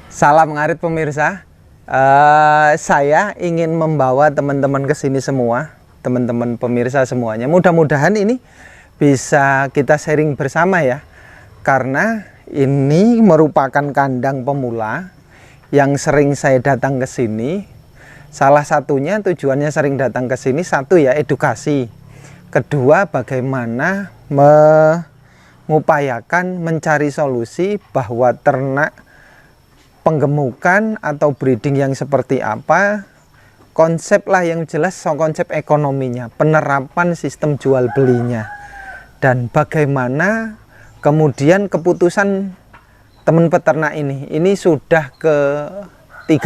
Salam ngarit pemirsa. Saya ingin membawa teman-teman ke sini semua, teman-teman pemirsa semuanya. Mudah-mudahan ini bisa kita sharing bersama ya. Karena ini merupakan kandang pemula yang sering saya datang ke sini. Salah satunya tujuannya sering datang ke sini, satu ya edukasi. Kedua, bagaimana mengupayakan mencari solusi bahwa ternak penggemukan atau breeding yang seperti apa, konsep lah yang jelas, konsep ekonominya, penerapan sistem jual belinya, dan bagaimana kemudian keputusan teman peternak ini sudah ke 4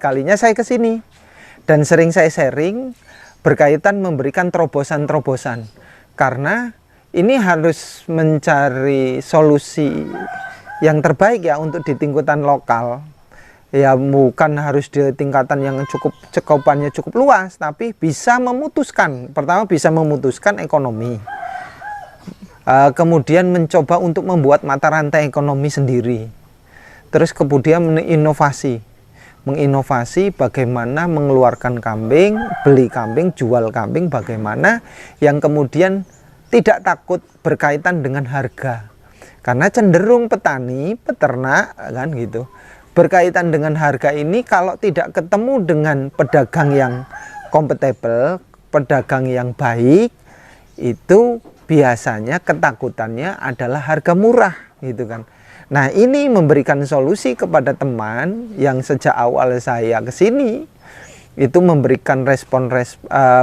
kalinya saya ke sini, dan sering saya sharing berkaitan memberikan terobosan-terobosan, karena ini harus mencari solusi yang terbaik ya untuk di tingkatan lokal. Ya bukan harus di tingkatan yang cakupannya cukup luas, tapi bisa memutuskan, pertama bisa memutuskan ekonomi, kemudian mencoba untuk membuat mata rantai ekonomi sendiri, terus kemudian menginovasi bagaimana mengeluarkan kambing, beli kambing, jual kambing, bagaimana yang kemudian tidak takut berkaitan dengan harga. Karena cenderung petani, peternak kan gitu, berkaitan dengan harga ini kalau tidak ketemu dengan pedagang yang kompatibel, pedagang yang baik, itu biasanya ketakutannya adalah harga murah gitu kan. Nah, ini memberikan solusi kepada teman yang sejak awal saya ke sini itu memberikan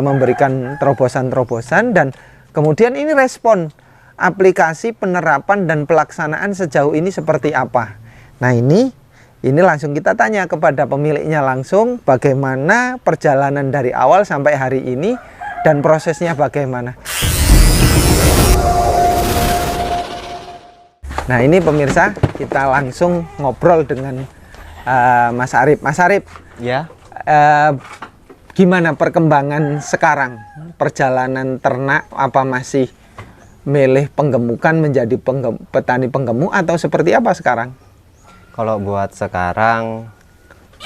memberikan terobosan-terobosan, dan kemudian ini respon aplikasi penerapan dan pelaksanaan sejauh ini seperti apa. Nah, ini langsung kita tanya kepada pemiliknya langsung bagaimana perjalanan dari awal sampai hari ini dan prosesnya bagaimana. Nah, ini pemirsa, kita langsung ngobrol dengan Mas Arif. Mas Arif, ya, gimana perkembangan sekarang? Perjalanan ternak apa masih milih penggemukan menjadi petani penggemuk atau seperti apa sekarang? kalau buat sekarang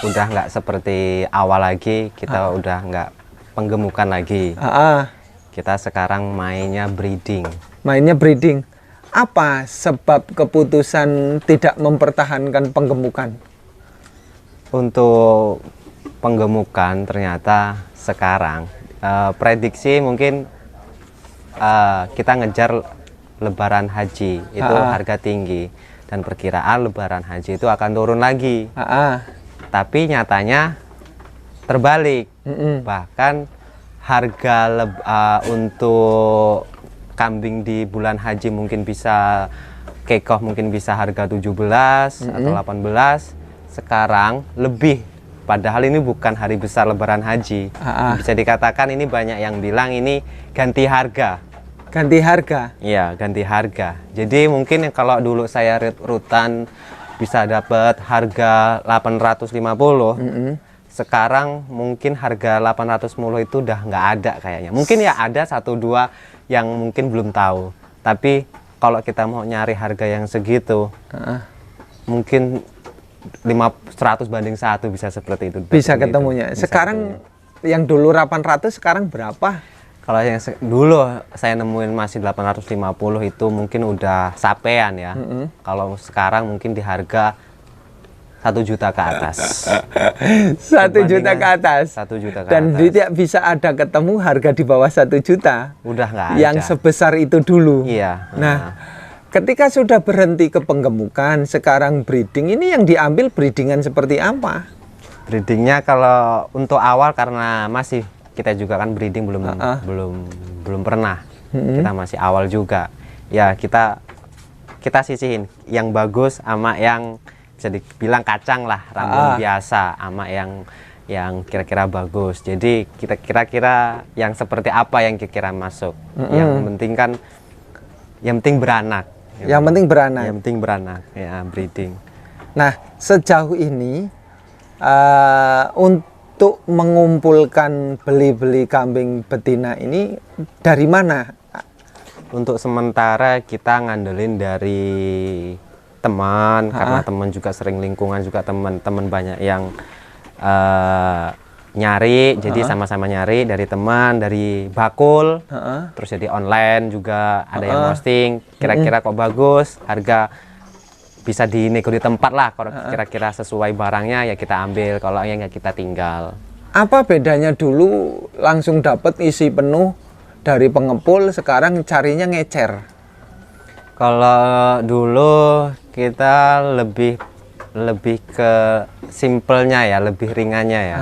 udah nggak seperti awal lagi, kita udah nggak penggemukan lagi. Kita sekarang mainnya breeding. Mainnya breeding. Apa sebab keputusan tidak mempertahankan penggemukan? Untuk penggemukan ternyata sekarang prediksi mungkin kita ngejar lebaran haji itu harga tinggi, dan perkiraan lebaran haji itu akan turun lagi. Tapi nyatanya terbalik. Bahkan harga untuk kambing di bulan haji mungkin bisa kekoh, mungkin bisa harga 17 atau 18. Sekarang lebih, padahal ini bukan hari besar lebaran haji. Bisa dikatakan ini banyak yang bilang ini ganti harga. Ganti harga? Iya, ganti harga. Jadi mungkin kalau dulu saya rutan bisa dapat harga 850, sekarang mungkin harga 810 itu udah nggak ada kayaknya. Mungkin ya ada 1-2 yang mungkin belum tahu. Tapi kalau kita mau nyari harga yang segitu, mungkin 100 banding 1 bisa seperti itu. Bisa ketemunya. Bisa sekarang ketemunya. Yang dulu 800 sekarang berapa? Kalau yang dulu saya nemuin masih 850 itu mungkin udah sapean ya. Kalau sekarang mungkin di harga 1 juta ke atas. 1 juta ke atas. 1 juta ke dan atas. tidak bisa ada ketemu harga di bawah 1 juta. Udah nggak ada. Yang sebesar itu dulu. Iya. Nah, ketika sudah berhenti ke penggemukan, sekarang breeding, ini yang diambil breedingan seperti apa? Breedingnya kalau untuk awal, karena masih kita juga kan breeding belum pernah. Kita masih awal juga. Ya kita sisihin yang bagus sama yang bisa dibilang kacang lah, rambut biasa sama yang kira-kira bagus. Jadi kita kira-kira yang seperti apa yang kira-kira masuk. Yang penting kan yang penting beranak. Yang penting beranak. Yang penting beranak ya, breeding. Nah, sejauh ini untuk mengumpulkan beli-beli kambing betina ini dari mana? Untuk sementara kita ngandelin dari teman, karena teman juga sering lingkungan juga teman-teman banyak yang nyari, jadi sama-sama nyari dari teman, dari bakul, terus jadi online juga ada yang posting, kira-kira kok bagus, harga bisa dinego di tempat lah, kalau kira-kira sesuai barangnya ya kita ambil, kalau yang ya kita tinggal. Apa bedanya dulu langsung dapat isi penuh dari pengepul, sekarang carinya ngecer? Kalau dulu kita lebih ke simpelnya ya, lebih ringannya ya.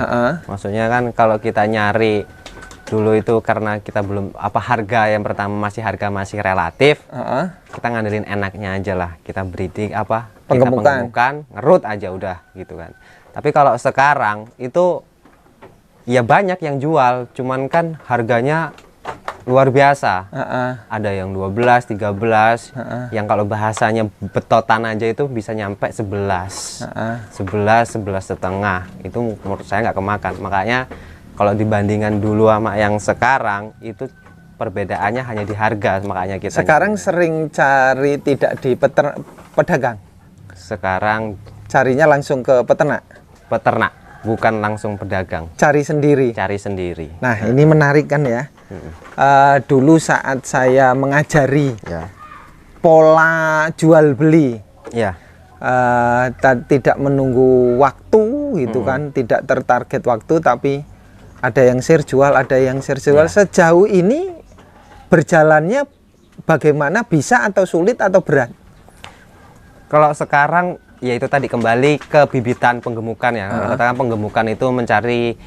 Maksudnya kan kalau kita nyari dulu itu karena kita belum harga yang pertama masih relatif, kita ngandelin enaknya aja lah, kita breeding kita penggemukan, ngerut aja udah gitu kan. Tapi kalau sekarang itu ya banyak yang jual, cuman kan harganya luar biasa. Ada yang 12, 13, yang kalau bahasanya betotan aja itu bisa nyampe 11, 11,5. Itu menurut saya nggak kemakan. Makanya kalau dibandingkan dulu sama yang sekarang, itu perbedaannya hanya di harga. Makanya kita sekarang sering cari tidak di pedagang. Sekarang carinya langsung ke peternak, bukan langsung pedagang. Cari sendiri. Nah, ini menarik kan ya. Dulu saat saya mengajari pola jual beli, tidak menunggu waktu gitu kan, tidak tertarget waktu, tapi ada yang share jual, ada yang share jual. Sejauh ini berjalannya bagaimana, bisa atau sulit atau berat? Kalau sekarang ya itu tadi kembali ke bibitan penggemukan ya. Katakan penggemukan itu mencari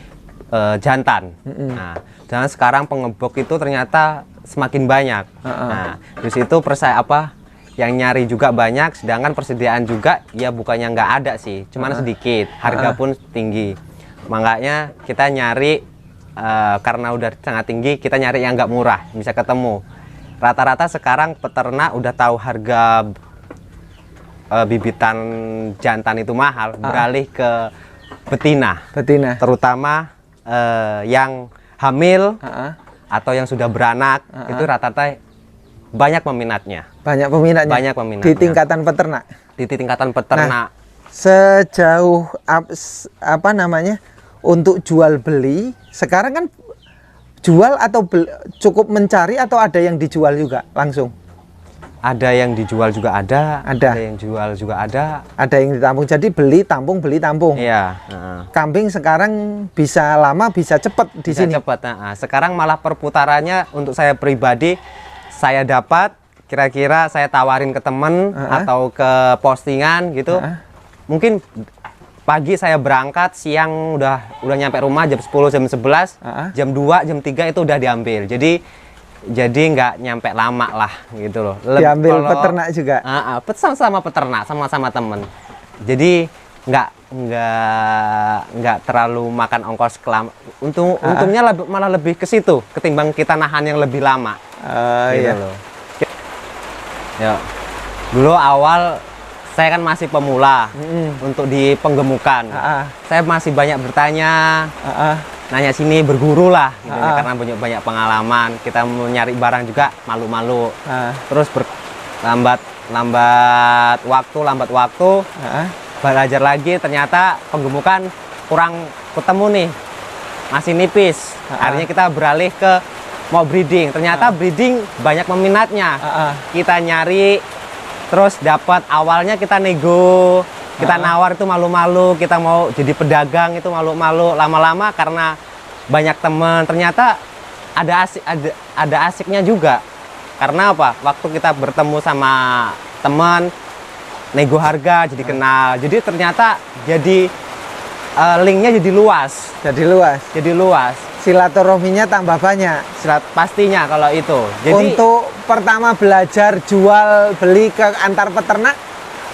jantan. Nah, dan sekarang pengebok itu ternyata semakin banyak. Nah, di situ yang nyari juga banyak, sedangkan persediaan juga ya bukannya nggak ada sih, cuman sedikit, harga pun tinggi. Makanya kita nyari karena udah sangat tinggi, kita nyari yang nggak murah, bisa ketemu. Rata-rata sekarang peternak udah tahu harga bibitan jantan itu mahal, beralih ke betina. Terutama yang hamil atau yang sudah beranak, itu rata-rata banyak peminatnya. Di tingkatan peternak. Nah, sejauh untuk jual beli sekarang kan, jual atau cukup mencari, atau ada yang dijual juga langsung? Ada yang dijual juga ada yang jual juga ada yang ditampung. Jadi beli tampung. Iya. Kambing sekarang bisa lama, bisa cepat di sini. Sekarang malah perputarannya untuk saya pribadi, saya dapat kira-kira saya tawarin ke temen atau ke postingan gitu. Mungkin pagi saya berangkat, siang udah nyampe rumah jam 10, jam 11, jam 2, jam 3 itu udah diambil. Jadi nggak nyampe lama lah gitu loh. Diambil peternak juga. Sama peternak, sama temen. Jadi nggak terlalu makan ongkos untungnya malah lebih ke situ ketimbang kita nahan yang lebih lama. Gitu loh. Ya. Dulu awal saya kan masih pemula untuk di penggemukan. Saya masih banyak bertanya, nanya sini, berguru lah gitu, karena banyak pengalaman. Kita mau nyari barang juga malu-malu. Terus lambat waktu, belajar lagi, ternyata penggemukan kurang ketemu nih, masih nipis. Akhirnya kita beralih ke mau breeding. Ternyata breeding banyak peminatnya. Kita nyari, terus dapat, awalnya kita nego, kita nawar itu malu-malu, kita mau jadi pedagang itu malu-malu. Lama-lama karena banyak teman, ternyata ada asiknya juga. Karena apa? Waktu kita bertemu sama teman, nego harga, jadi kenal. Jadi ternyata linknya jadi luas. Silaturahminya tambah banyak. Pastinya kalau itu. Jadi untuk pertama belajar jual beli ke antar peternak,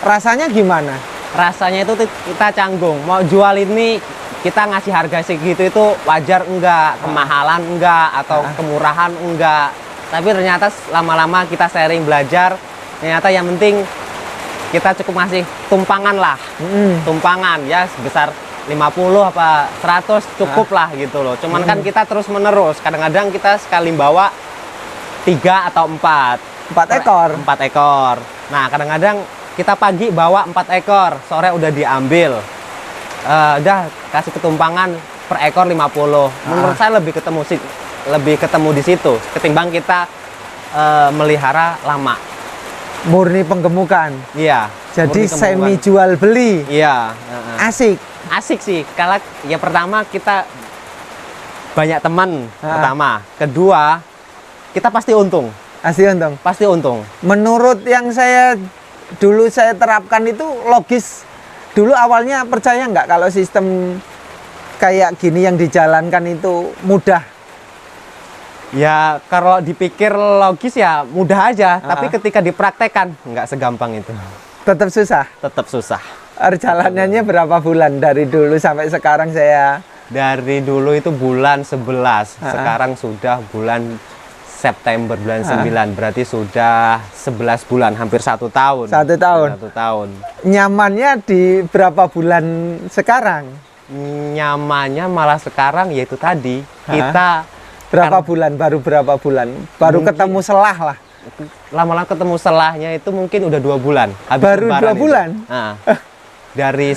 rasanya gimana? Rasanya itu kita canggung. Mau jual ini kita ngasih harga segitu itu wajar enggak, kemahalan enggak, atau kemurahan enggak. Tapi ternyata lama-lama kita sharing belajar, ternyata yang penting kita cukup ngasih tumpangan lah. Tumpangan ya sebesar 50 apa 100 cukup lah gitu loh. Cuman kan kita terus menerus, kadang-kadang kita sekali bawa 3 atau 4 ekor. Nah, kadang-kadang kita pagi bawa 4 ekor, sore udah diambil. Udah kasih ketumpangan per ekor 50. Menurut saya lebih ketemu di situ ketimbang kita melihara lama. Murni penggemukan. Iya. Jadi semi jual beli. Iya. Asik. Asik sih. Kalau ya pertama kita banyak teman pertama. Kedua, kita pasti untung. Pasti untung. Menurut yang dulu saya terapkan itu logis. Dulu awalnya percaya nggak kalau sistem kayak gini yang dijalankan itu mudah? Ya kalau dipikir logis ya mudah aja. Tapi ketika dipraktekkan nggak segampang itu. Tetap susah? Tetap susah. Perjalanannya berapa bulan dari dulu sampai sekarang saya? Dari dulu itu bulan 11. Sekarang sudah bulan September bulan 9, berarti sudah 11 bulan, hampir 1 tahun. 1 tahun. 1 tahun. Nyamannya di berapa bulan sekarang? Nyamannya malah sekarang yaitu tadi kita berapa bulan? Baru berapa bulan? Baru mungkin, ketemu selah lah. Lama-lama ketemu selahnya itu mungkin udah 2 bulan. Habis baru 2 bulan? Nah, dari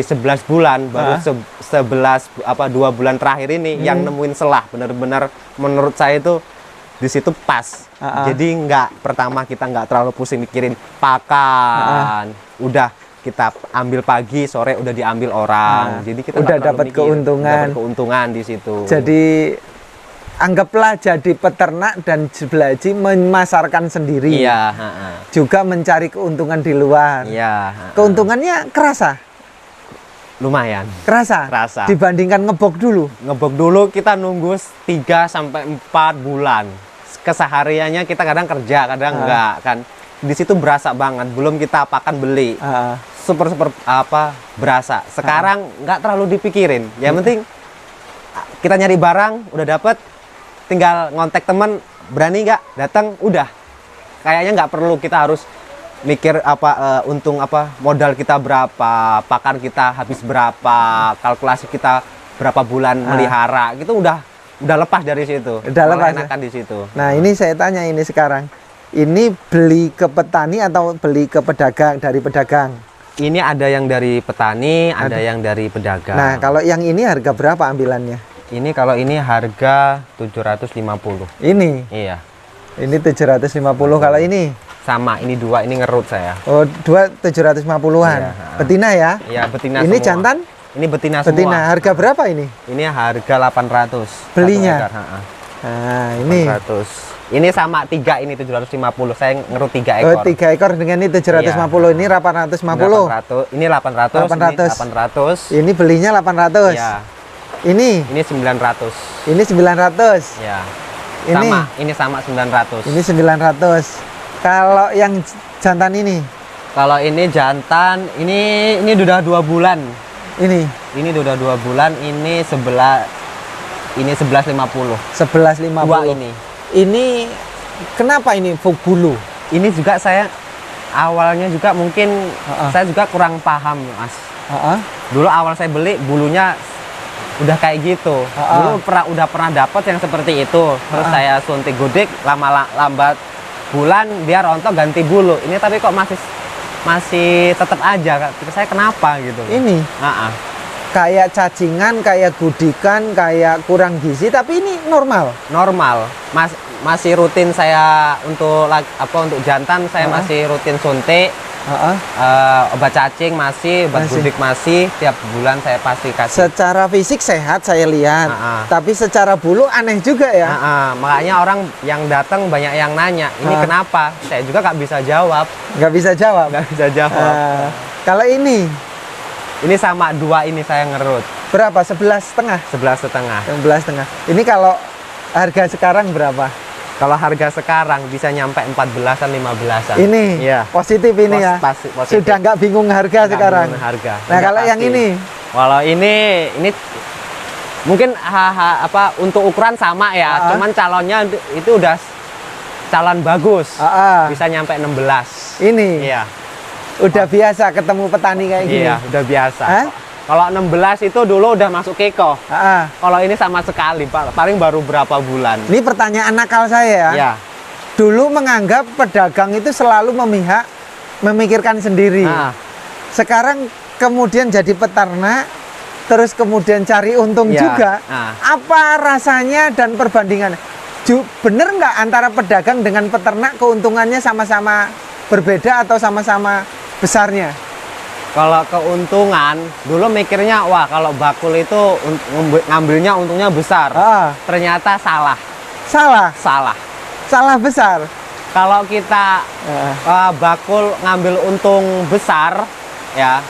11 bulan baru 2 bulan terakhir ini yang nemuin selah benar-benar menurut saya itu di situ pas. Jadi pertama kita nggak terlalu pusing mikirin pakan. Udah kita ambil pagi, sore udah diambil orang. Jadi kita udah dapat keuntungan di situ. Jadi anggaplah jadi peternak dan belaji memasarkan sendiri. Iya. Juga mencari keuntungan di luar. Iya. Keuntungannya kerasa? Lumayan. Kerasa? Dibandingkan ngebok dulu? Ngebok dulu kita nunggu 3 sampai 4 bulan. Kesehariannya kita kadang kerja, kadang enggak kan. Di situ berasa banget. Belum kita apakan beli. Super berasa. Sekarang nggak terlalu dipikirin. Yang penting kita nyari barang, udah dapet, tinggal ngontek teman, berani nggak datang, udah. Kayaknya nggak perlu kita harus mikir untung modal kita berapa, pakan kita habis berapa, kalkulasi kita berapa bulan melihara, gitu udah lepas dari situ. Udah lepas enakan di situ. Nah, ini saya tanya ini sekarang. Ini beli ke petani atau beli ke pedagang, dari pedagang? Ini ada yang dari petani, ada yang dari pedagang. Nah, kalau yang ini harga berapa ambilannya? Ini kalau ini harga 750. Ini? Iya. Ini 750. Kalau ini? Sama, ini 2, ini ngerut saya. Oh, 2 750-an. Iya. Betina ya? Iya, betina ini semua. jantan? Ini betina semua. Harga berapa ini? Ini harga 800. Belinya? Nah, ini. 800. Ini sama 3, ini 750. Saya ngerut 3 ekor. Oh, 3 ekor dengan ini 750. Iya. Ini 850. 800. Ini 800. 800. Ini belinya 800. Iya. Ini 900. Ini 900. Ya. Sama, ini sama 900. Ini 900. Kalau yang jantan ini? Kalau ini jantan, ini udah 2 bulan. Ini udah 2 bulan, ini 1150. 1150. 2 ini. Ini kenapa ini bulu? Ini juga saya awalnya juga mungkin saya juga kurang paham, Mas. Dulu awal saya beli bulunya udah kayak gitu. Dulu udah pernah dapat yang seperti itu. Terus saya suntik gudik, lambat bulan dia rontok ganti bulu. Ini tapi kok masih tetap aja. Saya kenapa gitu? Ini. Kayak cacingan, kayak gudikan, kayak kurang gizi, tapi ini normal. Normal. Masih rutin saya untuk jantan saya masih rutin suntik. Obat cacing masih, obat gudik masih, tiap bulan saya pasti kasih. Secara fisik sehat saya lihat, tapi secara bulu aneh juga ya. Makanya orang yang datang banyak yang nanya, ini kenapa? Saya juga nggak bisa jawab. Nggak bisa jawab? Nggak bisa jawab. Kalau ini sama 2 ini saya ngerut. Berapa? 11,5? 11,5. 11,5. Ini kalau harga sekarang berapa? Kalau harga sekarang bisa nyampe 14-an, 15-an. Ini ya. Positif ini ya. Positif. Sudah nggak bingung harga sekarang. Bingung harga. Nah, kalau yang ini? Kalau ini mungkin untuk ukuran sama ya, cuman calonnya itu udah calon bagus. Bisa nyampe 16. Ini. Iya. Udah biasa ketemu petani kayak gini. Iya, udah biasa. Kalau 16 itu dulu udah masuk keko. Kalau ini sama sekali, paling baru berapa bulan. Ini pertanyaan nakal saya ya. Iya. Dulu menganggap pedagang itu selalu memihak memikirkan sendiri. Nah, Sekarang kemudian jadi peternak, terus kemudian cari untung Iya. juga. Nah. Apa rasanya dan perbandingan? Bener nggak antara pedagang dengan peternak keuntungannya sama-sama berbeda atau sama-sama besarnya? kalau keuntungan dulu mikirnya wah kalau bakul itu ngambilnya untungnya besar. Ah, Ternyata salah. salah, Salah. salah besar. Kalau kita bakul ngambil untung besar ya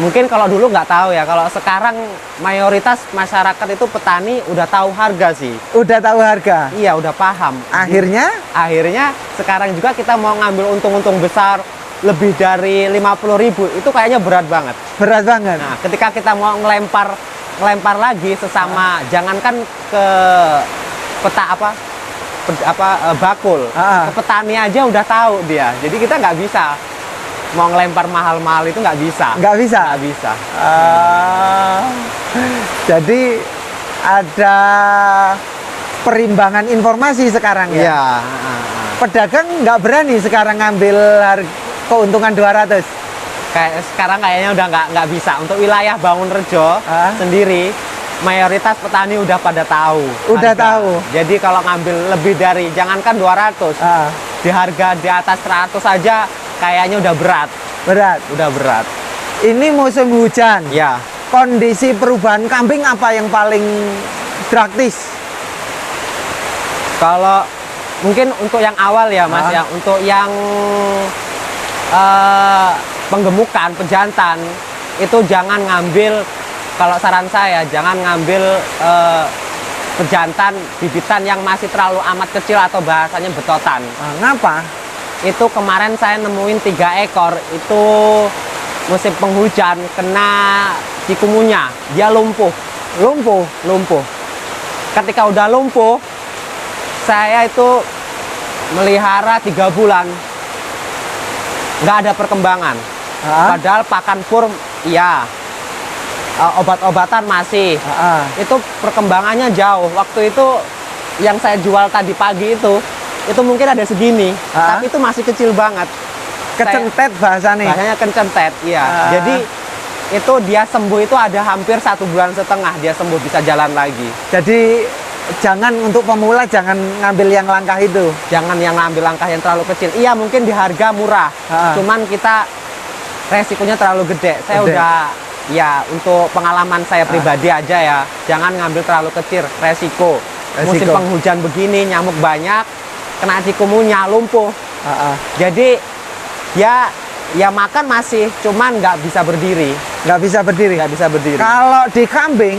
mungkin kalau dulu nggak tahu ya, kalau sekarang mayoritas masyarakat itu petani udah tahu harga sih. Udah tahu harga. Iya, udah paham. Akhirnya Akhirnya sekarang juga kita mau ngambil untung-untung besar lebih dari 50.000 itu kayaknya berat banget. berat banget. Nah, ketika kita mau ngelempar lagi sesama, jangankan ke bakul, ke petani aja udah tahu dia. Jadi kita nggak bisa mau ngelempar mahal-mahal itu nggak bisa. Nggak bisa. Nggak bisa. Jadi ada perimbangan informasi sekarang ya. Iya. Pedagang nggak berani sekarang ngambil keuntungan 200. Kayak sekarang kayaknya udah nggak bisa. Untuk wilayah Bangunrejo sendiri, mayoritas petani udah pada tahu. Udah harga. tahu. Jadi kalau ngambil lebih dari, jangankan 200, di harga di atas 100 aja kayaknya udah berat. Berat. Udah berat. Ini musim hujan. Ya. Kondisi perubahan kambing apa yang paling drastis? Kalau mungkin untuk yang awal ya Mas ya, untuk yang penggemukan, pejantan, itu jangan ngambil, kalau saran saya jangan ngambil pejantan bibitan yang masih terlalu amat kecil atau bahasanya betotan. Ngapa? Itu kemarin saya nemuin 3 ekor, itu musim penghujan kena cikumunya, dia lumpuh. Ketika udah lumpuh, saya itu melihara 3 bulan nggak ada perkembangan. Padahal pakan pur iya, obat-obatan masih. Itu perkembangannya jauh. Waktu itu yang saya jual tadi pagi itu mungkin ada segini, tapi itu masih kecil banget. Kecentet bahasanya. Bahasanya kencentet, iya. Jadi itu dia sembuh itu ada hampir 1,5 bulan dia sembuh, bisa jalan lagi. Jadi jangan, untuk pemula jangan ngambil yang langkah itu. Jangan yang ngambil langkah yang terlalu kecil. Iya, mungkin di harga murah, cuman kita resikonya terlalu gede. Saya udah, ya untuk pengalaman saya pribadi aja ya, jangan ngambil terlalu kecil, resiko. Musim penghujan begini, nyamuk banyak, kena cikumunya, lumpuh. Jadi ya makan masih, cuman nggak bisa berdiri. Nggak bisa berdiri. Kalau di kambing,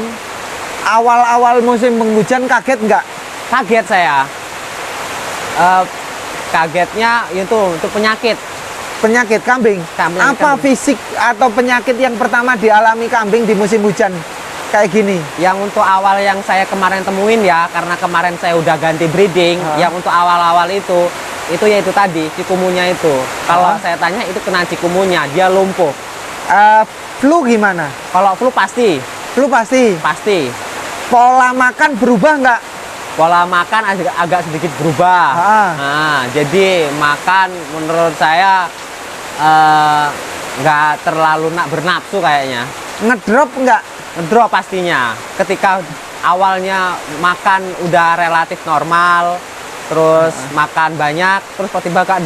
awal-awal musim penghujan kaget nggak? Kaget saya. Kagetnya itu untuk penyakit. Penyakit kambing. Apa fisik atau penyakit yang pertama dialami kambing di musim hujan kayak gini? Yang untuk awal yang saya kemarin temuin ya, karena kemarin saya udah ganti breeding, yang untuk awal-awal itu yaitu tadi cikumunya itu. Kalau saya tanya itu kena cikumunya, dia lumpuh. Flu gimana? Kalau flu pasti. Flu pasti. Pasti. Pola makan berubah nggak? Pola makan agak sedikit berubah. Nah, jadi makan menurut saya nggak terlalu bernafsu kayaknya. Ngedrop nggak? Ngedrop pastinya. Ketika awalnya makan udah relatif normal, terus makan banyak, terus tiba-tiba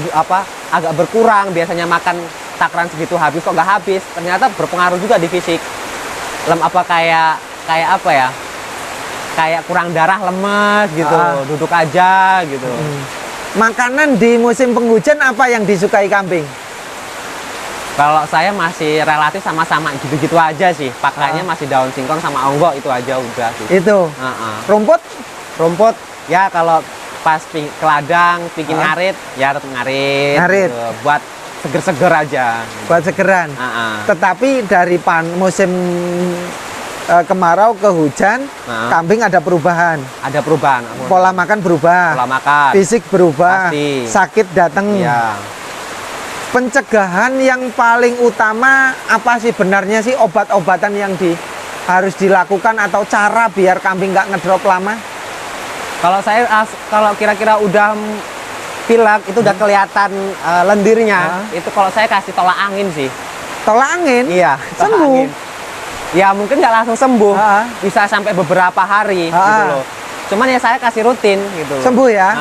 agak berkurang. Biasanya makan takaran segitu habis kok nggak habis. Ternyata berpengaruh juga di fisik. Kayak apa ya? Kayak kurang darah, lemes gitu, duduk aja gitu. Makanan di musim penghujan apa yang disukai kambing? Kalau saya masih relatif sama-sama gitu-gitu aja sih. Pakainya masih daun singkong sama onggo, itu aja udah sih. Itu. Rumput? Rumput ya kalau pas ke ladang bikin ngarit, ya tetap ngarit. Gitu. Buat seger-seger aja. Buat segeran. Tetapi dari musim kemarau ke hujan, kambing ada perubahan. Ada perubahan. Pola makan berubah. Pola makan. Fisik berubah. Pasti. Sakit datang. Iya. Pencegahan yang paling utama apa sih benarnya sih, obat-obatan yang harus dilakukan atau cara biar kambing nggak ngedrop lama? Kalau saya kalau kira-kira udah pilek itu udah kelihatan lendirnya, itu kalau saya kasih tolak angin sih. Tolak angin? Iya, tolak Sembuh? angin. Ya mungkin nggak langsung sembuh, bisa sampai beberapa hari gitu loh. Cuman ya saya kasih rutin gitu loh. Sembuh ya?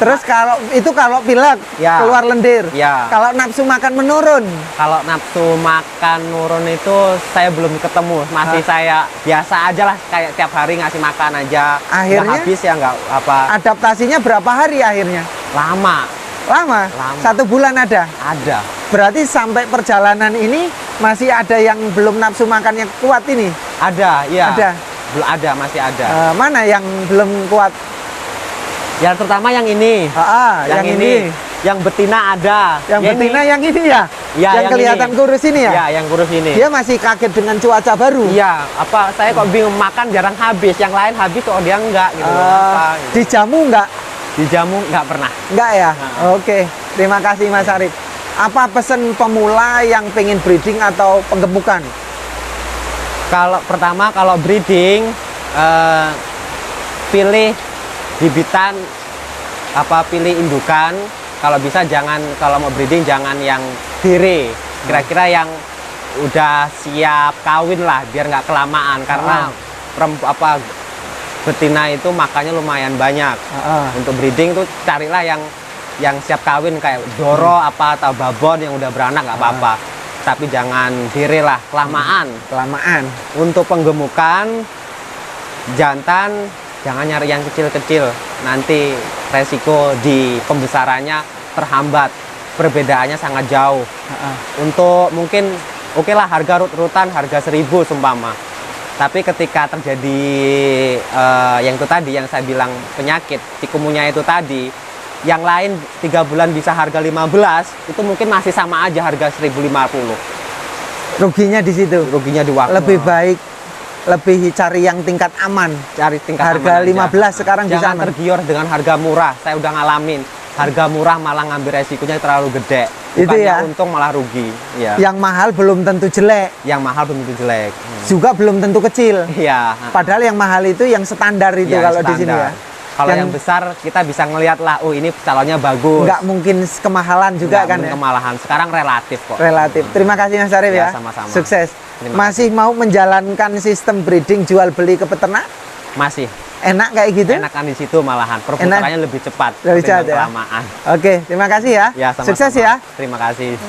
Terus kalau pilek, Ya. keluar lendir. Ya. Kalau nafsu makan menurun? Kalau nafsu makan nurun itu saya belum ketemu, masih saya biasa aja lah, kayak tiap hari ngasih makan aja. Akhirnya? Nggak habis ya nggak apa. Adaptasinya berapa hari akhirnya? Lama. Lama? Lama. 1 bulan ada? Ada. Berarti sampai perjalanan ini masih ada yang belum nafsu makannya kuat ini? Ada, iya. Ada? Belum ada, masih ada. Mana yang belum kuat? Ya terutama yang ini. Yang ini. Yang betina ada. Yang Ya, betina ini. yang ini ya? Ya, yang kelihatan ini. kurus ini ya? Ya, yang kurus ini. Dia masih kaget dengan cuaca baru? Iya, apa saya kok bingung, makan jarang habis, yang lain habis kok dia enggak gitu. Apa, gitu. Dijamu enggak? Dijamu enggak pernah. Enggak ya? Oke, terima kasih Mas Arif. Apa pesan pemula yang pengen breeding atau penggemukan? Kalau pertama kalau breeding pilih bibitan, pilih indukan. Kalau bisa jangan, kalau mau breeding jangan yang diri. Kira-kira yang udah siap kawin lah, biar nggak kelamaan. Karena betina itu makannya lumayan banyak. Untuk breeding tuh carilah yang siap kawin kayak doro atau babon yang udah beranak nggak apa-apa. Tapi jangan diri lah, kelamaan. Untuk penggemukan jantan jangan nyari yang kecil-kecil, nanti resiko di pembesarannya terhambat, perbedaannya sangat jauh. Untuk mungkin oke lah harga rutan harga 1.000 seumpama, tapi ketika terjadi yang itu tadi yang saya bilang penyakit tikumunya itu tadi, yang lain 3 bulan bisa harga 15, itu mungkin masih sama aja harga 1.050. Ruginya di situ. Ruginya di waktu. Lebih baik cari yang tingkat aman. Cari tingkat harga aman 15 aja. sekarang bisa Jangan aman. tergiur dengan harga murah. Saya udah ngalamin. Harga murah malah ngambil resikonya terlalu gede. Itu Bukannya ya. untung malah rugi. Ya. Yang mahal belum tentu jelek. Yang mahal belum tentu jelek. Juga belum tentu kecil. Iya. Padahal yang mahal itu yang standar itu Ya, kalau di sini ya. Kalau yang besar kita bisa ngelihat lah, oh ini calonnya bagus. Nggak mungkin kemahalan juga kan ya? Kemalahan. Sekarang relatif kok. Relatif. Terima kasih Mas Arif ya. Sama-sama. Sukses. Terima Masih mau menjalankan sistem breeding jual beli ke peternak? Masih. Enak kayak gitu? Enakan di situ malahan. Perputarannya lebih cepat. Lebih cepat ya? Kelamaan. Oke, terima kasih ya. Ya, sama-sama. Sukses ya. Terima kasih.